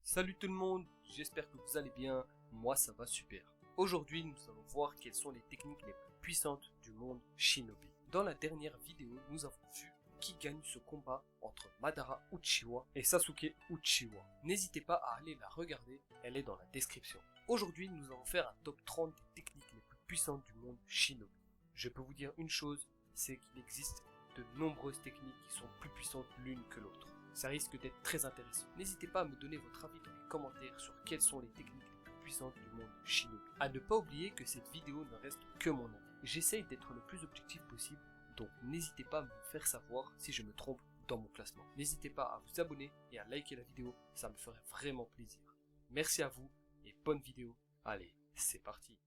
Salut tout le monde, j'espère que vous allez bien, moi ça va super. Aujourd'hui nous allons voir quelles sont les techniques les plus puissantes du monde Shinobi. Dans la dernière vidéo, nous avons vu qui gagne ce combat entre Madara Uchiwa et Sasuke Uchiwa. N'hésitez pas à aller la regarder, elle est dans la description. Aujourd'hui nous allons faire un top 30 des techniques les plus puissantes du monde Shinobi. Je peux vous dire une chose, c'est qu'il existe de nombreuses techniques qui sont plus puissantes l'une que l'autre. Ça risque d'être très intéressant. N'hésitez pas à me donner votre avis dans les commentaires sur quelles sont les techniques les plus puissantes du monde Shinobi. À ne pas oublier que cette vidéo ne reste que mon avis. J'essaye d'être le plus objectif possible, donc n'hésitez pas à me faire savoir si je me trompe dans mon classement. N'hésitez pas à vous abonner et à liker la vidéo, ça me ferait vraiment plaisir. Merci à vous et bonne vidéo. Allez, c'est parti.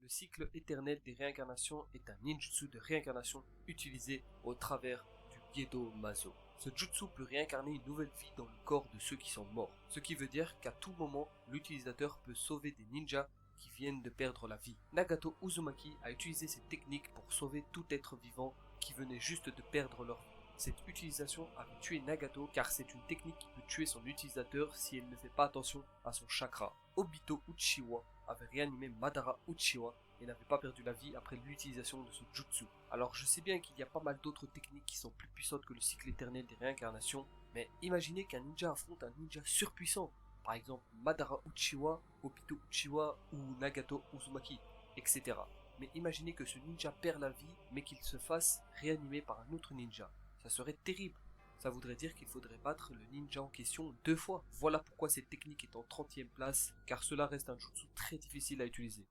Le cycle éternel des réincarnations est un ninjutsu de réincarnation utilisé au travers du Gedo Mazo. Ce jutsu peut réincarner une nouvelle vie dans le corps de ceux qui sont morts, ce qui veut dire qu'à tout moment, l'utilisateur peut sauver des ninjas qui viennent de perdre la vie. Nagato Uzumaki a utilisé cette technique pour sauver tout être vivant qui venait juste de perdre leur vie. Cette utilisation avait tué Nagato car c'est une technique qui peut tuer son utilisateur si elle ne fait pas attention à son chakra. Obito Uchiwa avait réanimé Madara Uchiwa et n'avait pas perdu la vie après l'utilisation de ce jutsu. Alors je sais bien qu'il y a pas mal d'autres techniques qui sont plus puissantes que le cycle éternel des réincarnations, mais imaginez qu'un ninja affronte un ninja surpuissant, par exemple Madara Uchiwa, Obito Uchiwa ou Nagato Uzumaki, etc. Mais imaginez que ce ninja perd la vie, mais qu'il se fasse réanimer par un autre ninja. Ça serait terrible. Ça voudrait dire qu'il faudrait battre le ninja en question 2 fois. Voilà pourquoi cette technique est en 30e place, car cela reste un jutsu très difficile à utiliser.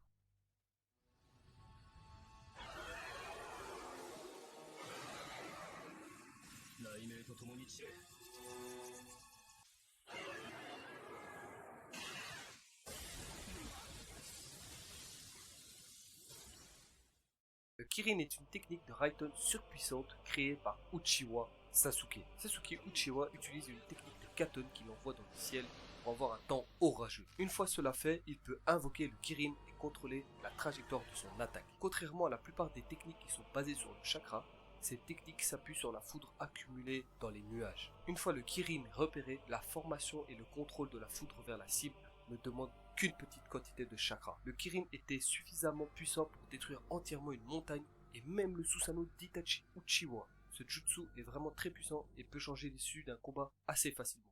Le Kirin est une technique de Raiden surpuissante créée par Uchiwa Sasuke. Sasuke Uchiwa utilise une technique de Katon qui l'envoie dans le ciel pour avoir un temps orageux. Une fois cela fait, il peut invoquer le Kirin et contrôler la trajectoire de son attaque. Contrairement à la plupart des techniques qui sont basées sur le chakra, cette technique s'appuie sur la foudre accumulée dans les nuages. Une fois le Kirin repéré, la formation et le contrôle de la foudre vers la cible ne demandent qu'une petite quantité de chakra. Le Kirin était suffisamment puissant pour détruire entièrement une montagne et même le Susanoo d'Itachi Uchiwa. Ce jutsu est vraiment très puissant et peut changer l'issue d'un combat assez facilement.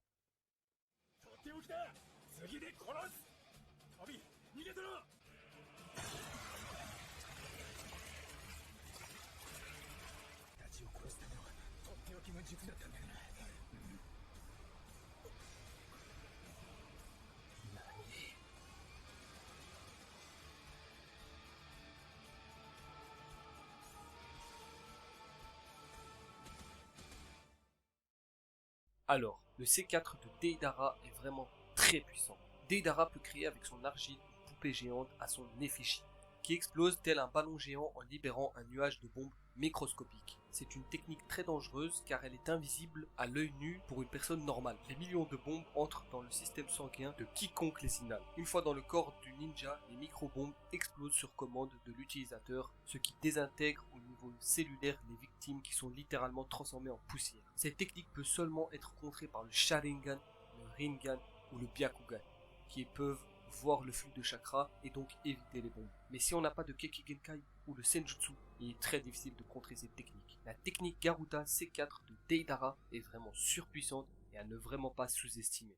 Alors, le C4 de Deidara est vraiment très puissant. Deidara peut créer avec son argile une poupée géante à son effigie, qui explose tel un ballon géant en libérant un nuage de bombes microscopiques. C'est une technique très dangereuse car elle est invisible à l'œil nu pour une personne normale. Les millions de bombes entrent dans le système sanguin de quiconque les inhale. Une fois dans le corps du ninja, les micro-bombes explosent sur commande de l'utilisateur, ce qui désintègre au niveau cellulaire les victimes qui sont littéralement transformées en poussière. Cette technique peut seulement être contrée par le Sharingan, le Rinnegan ou le Byakugan, qui peuvent voir le flux de chakra et donc éviter les bombes. Mais si on n'a pas de Kekkei Genkai ou le Senjutsu, il est très difficile de contrer cette technique. La technique Garuda C4 de Deidara est vraiment surpuissante et à ne vraiment pas sous-estimer.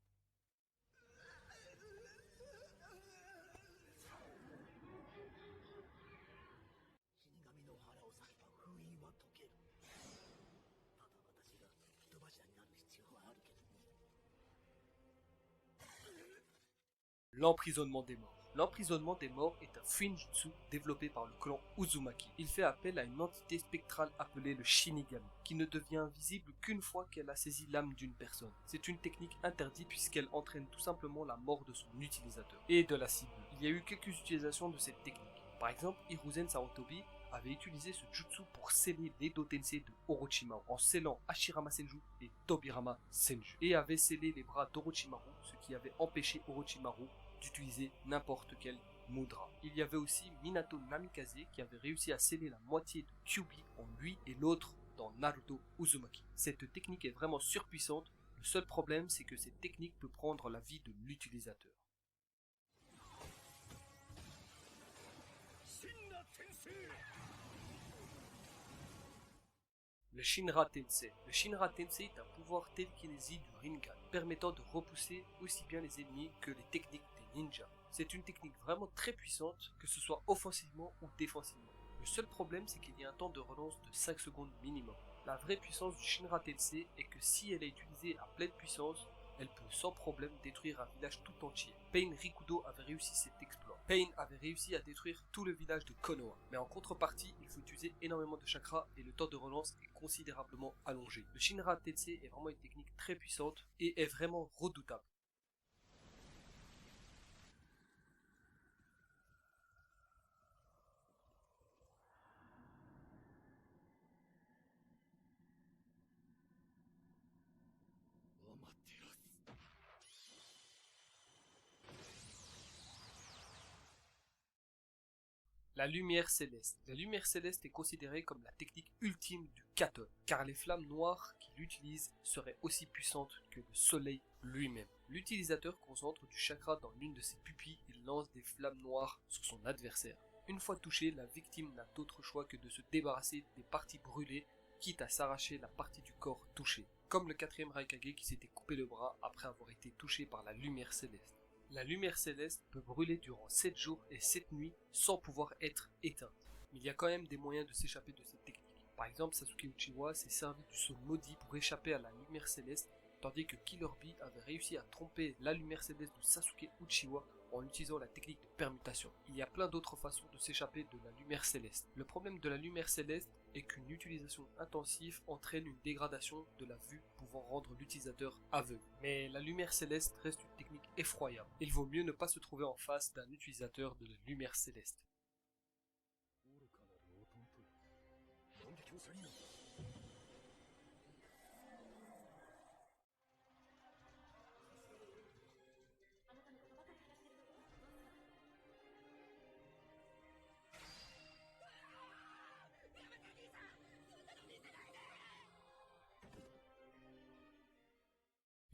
L'emprisonnement des morts. L'emprisonnement des morts est un fuinjutsu développé par le clan Uzumaki. Il fait appel à une entité spectrale appelée le Shinigami, qui ne devient visible qu'une fois qu'elle a saisi l'âme d'une personne. C'est une technique interdite puisqu'elle entraîne tout simplement la mort de son utilisateur et de la cible. Il y a eu quelques utilisations de cette technique. Par exemple, Hiruzen Sarutobi avait utilisé ce jutsu pour sceller l'Edo Tensei de Orochimaru, en scellant Hashirama Senju et Tobirama Senju, et avait scellé les bras d'Orochimaru, ce qui avait empêché Orochimaru d'utiliser n'importe quel mudra. Il y avait aussi Minato Namikaze qui avait réussi à sceller la moitié de Kyuubi en lui et l'autre dans Naruto Uzumaki. Cette technique est vraiment surpuissante, le seul problème c'est que cette technique peut prendre la vie de l'utilisateur. Le Shinra Tensei. Le Shinra Tensei est un pouvoir télékinésie du Rinnegan, permettant de repousser aussi bien les ennemis que les techniques des ninjas. C'est une technique vraiment très puissante, que ce soit offensivement ou défensivement. Le seul problème, c'est qu'il y a un temps de relance de 5 secondes minimum. La vraie puissance du Shinra Tensei est que si elle est utilisée à pleine puissance, elle peut sans problème détruire un village tout entier. Pain Rikudo avait réussi cet exploit. Pain avait réussi à détruire tout le village de Konoha. Mais en contrepartie, il faut utiliser énormément de chakra et le temps de relance est considérablement allongé. Le Shinra Tensei est vraiment une technique très puissante et est vraiment redoutable. La lumière céleste. La lumière céleste est considérée comme la technique ultime du Katon, car les flammes noires qu'il utilise seraient aussi puissantes que le soleil lui-même. L'utilisateur concentre du chakra dans l'une de ses pupilles et lance des flammes noires sur son adversaire. Une fois touché, la victime n'a d'autre choix que de se débarrasser des parties brûlées, quitte à s'arracher la partie du corps touchée, comme le 4e Raikage qui s'était coupé le bras après avoir été touché par la lumière céleste. La lumière céleste peut brûler durant 7 jours et 7 nuits sans pouvoir être éteinte. Mais il y a quand même des moyens de s'échapper de cette technique. Par exemple, Sasuke Uchiwa s'est servi du sceau maudit pour échapper à la lumière céleste, tandis que Killer Bee avait réussi à tromper la lumière céleste de Sasuke Uchiwa en utilisant la technique de permutation. Il y a plein d'autres façons de s'échapper de la lumière céleste. Le problème de la lumière céleste est qu'une utilisation intensive entraîne une dégradation de la vue pouvant rendre l'utilisateur aveugle. Mais la lumière céleste reste une technique effroyable. Il vaut mieux ne pas se trouver en face d'un utilisateur de la lumière céleste.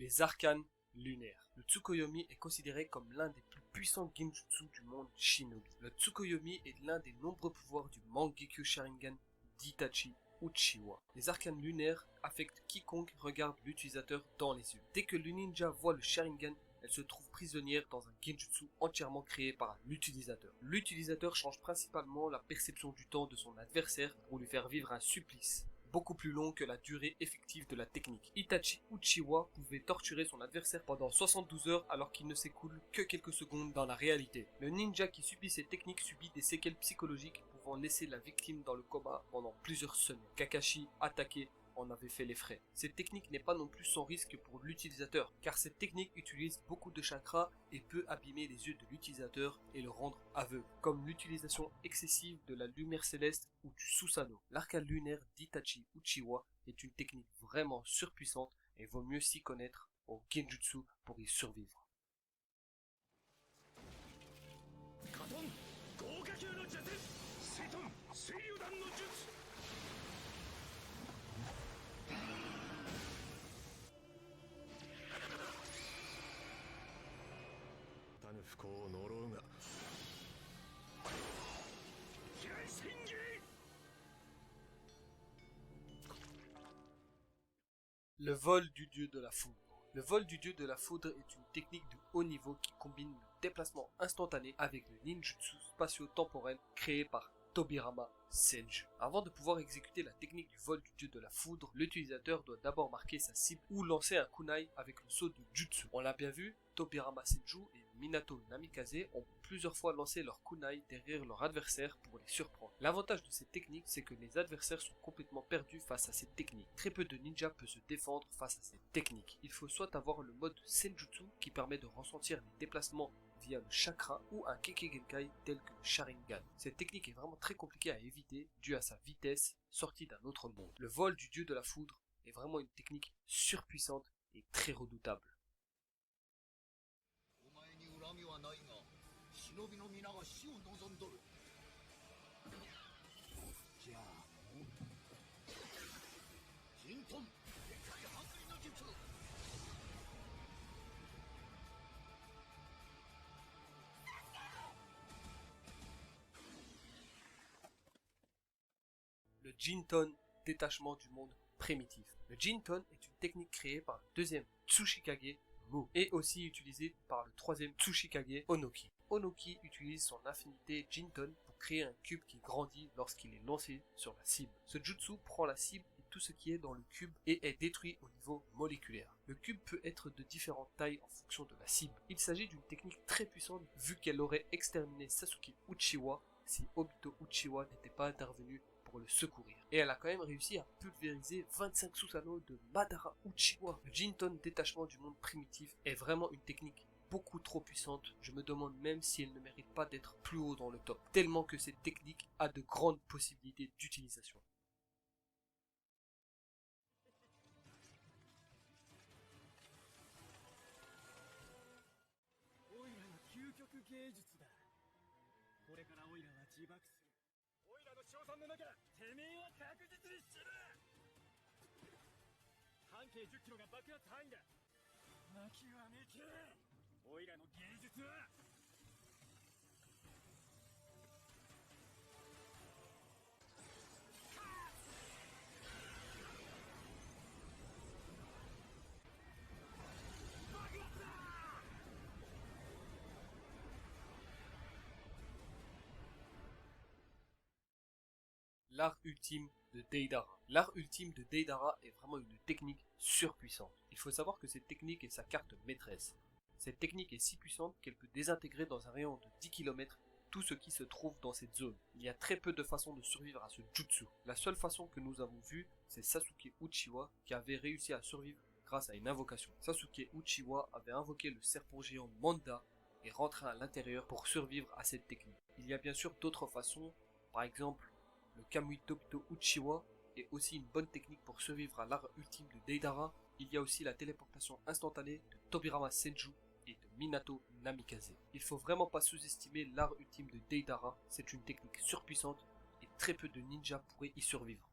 Les arcanes lunaires. Le Tsukuyomi est considéré comme l'un des plus puissants genjutsu du monde shinobi. Le Tsukuyomi est l'un des nombreux pouvoirs du Mangekyo Sharingan d'Itachi Uchiwa. Les arcanes lunaires affectent quiconque regarde l'utilisateur dans les yeux. Dès que le ninja voit le Sharingan, elle se trouve prisonnière dans un genjutsu entièrement créé par l'utilisateur. L'utilisateur change principalement la perception du temps de son adversaire pour lui faire vivre un supplice beaucoup plus long que la durée effective de la technique. Itachi Uchiwa pouvait torturer son adversaire pendant 72 heures alors qu'il ne s'écoule que quelques secondes dans la réalité. Le ninja qui subit ces techniques subit des séquelles psychologiques pouvant laisser la victime dans le coma pendant plusieurs semaines. Kakashi, attaqué, en avait fait les frais. Cette technique n'est pas non plus sans risque pour l'utilisateur, car cette technique utilise beaucoup de chakras et peut abîmer les yeux de l'utilisateur et le rendre aveugle, comme l'utilisation excessive de la lumière céleste ou du Susanoo. L'arcane lunaire d'Itachi Uchiwa est une technique vraiment surpuissante et vaut mieux s'y connaître au genjutsu pour y survivre. Le vol du dieu de la foudre. Le vol du dieu de la foudre est une technique de haut niveau qui combine le déplacement instantané avec le ninjutsu spatio-temporel créé par Tobirama Senju. Avant de pouvoir exécuter la technique du vol du dieu de la foudre, l'utilisateur doit d'abord marquer sa cible ou lancer un kunai avec le saut de jutsu. On l'a bien vu, Tobirama Senju est Minato Namikaze ont plusieurs fois lancé leur kunai derrière leur adversaire pour les surprendre. L'avantage de cette technique, c'est que les adversaires sont complètement perdus face à cette technique. Très peu de ninjas peuvent se défendre face à cette technique. Il faut soit avoir le mode Senjutsu qui permet de ressentir les déplacements via le chakra ou un Kekkei tel que le Sharingan. Cette technique est vraiment très compliquée à éviter due à sa vitesse sortie d'un autre monde. Le vol du dieu de la foudre est vraiment une technique surpuissante et très redoutable. Le Jinton, détachement du monde primitif. Le Jinton est une technique créée par le deuxième Tsuchikage, Mu, et aussi utilisée par le troisième Tsuchikage, Onoki. Onoki utilise son affinité Jinton pour créer un cube qui grandit lorsqu'il est lancé sur la cible. Ce jutsu prend la cible et tout ce qui est dans le cube et est détruit au niveau moléculaire. Le cube peut être de différentes tailles en fonction de la cible. Il s'agit d'une technique très puissante vu qu'elle aurait exterminé Sasuke Uchiwa si Obito Uchiwa n'était pas intervenu pour le secourir. Et elle a quand même réussi à pulvériser 25 Susanoo de Madara Uchiwa. Le Jinton, détachement du monde primitif, est vraiment une technique beaucoup trop puissante. Je me demande même si elle ne mérite pas d'être plus haut dans le top, tellement que cette technique a de grandes possibilités d'utilisation. L'art ultime de Deidara. L'art ultime de Deidara est vraiment une technique surpuissante. Il faut savoir que cette technique est sa carte maîtresse. Cette technique est si puissante qu'elle peut désintégrer dans un rayon de 10 km tout ce qui se trouve dans cette zone. Il y a très peu de façons de survivre à ce jutsu. La seule façon que nous avons vue, c'est Sasuke Uchiwa qui avait réussi à survivre grâce à une invocation. Sasuke Uchiwa avait invoqué le serpent géant Manda et rentré à l'intérieur pour survivre à cette technique. Il y a bien sûr d'autres façons, par exemple le Kamui Tobito Uchiwa est aussi une bonne technique pour survivre à l'art ultime de Deidara. Il y a aussi la téléportation instantanée de Tobirama Senju et de Minato Namikaze. Il faut vraiment pas sous-estimer l'art ultime de Deidara, c'est une technique surpuissante et très peu de ninjas pourraient y survivre.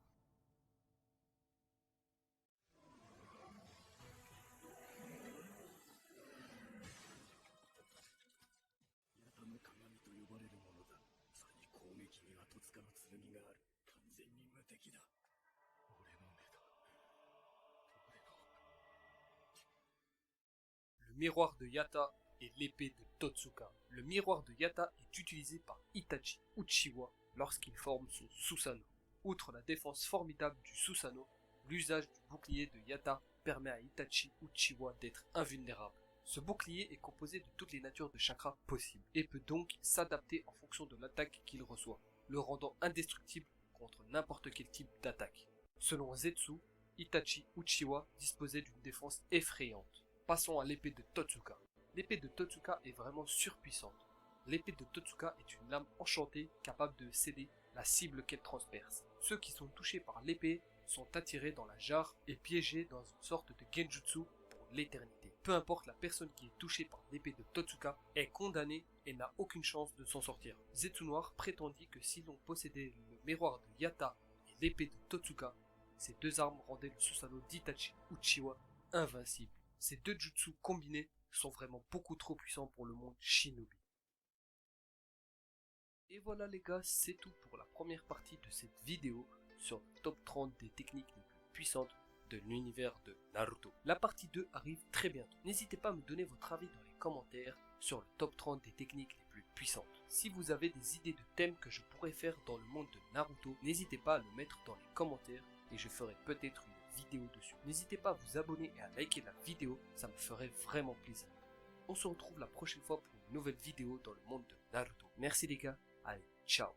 Le miroir de Yata et l'épée de Totsuka. Le miroir de Yata est utilisé par Itachi Uchiwa lorsqu'il forme son Susanoo. Outre la défense formidable du Susanoo, l'usage du bouclier de Yata permet à Itachi Uchiwa d'être invulnérable. Ce bouclier est composé de toutes les natures de chakras possibles et peut donc s'adapter en fonction de l'attaque qu'il reçoit, le rendant indestructible contre n'importe quel type d'attaque. Selon Zetsu, Itachi Uchiwa disposait d'une défense effrayante. Passons à l'épée de Totsuka. L'épée de Totsuka est vraiment surpuissante. L'épée de Totsuka est une lame enchantée capable de sceller la cible qu'elle transperce. Ceux qui sont touchés par l'épée sont attirés dans la jarre et piégés dans une sorte de genjutsu pour l'éternité. Peu importe la personne qui est touchée par l'épée de Totsuka est condamnée et n'a aucune chance de s'en sortir. Zetsu Noir prétendit que si l'on possédait le miroir de Yata et l'épée de Totsuka, ces deux armes rendaient le Susanoo d'Itachi Uchiwa invincible. Ces deux jutsu combinés sont vraiment beaucoup trop puissants pour le monde shinobi. Et voilà les gars, c'est tout pour la première partie de cette vidéo sur le top 30 des techniques les plus puissantes de l'univers de Naruto. La partie 2 arrive très bientôt. N'hésitez pas à me donner votre avis dans les commentaires sur le top 30 des techniques les plus puissantes. Si vous avez des idées de thèmes que je pourrais faire dans le monde de Naruto, n'hésitez pas à le mettre dans les commentaires et je ferai peut-être une vidéo dessus. N'hésitez pas à vous abonner et à liker la vidéo, ça me ferait vraiment plaisir. On se retrouve la prochaine fois pour une nouvelle vidéo dans le monde de Naruto. Merci les gars, allez, ciao.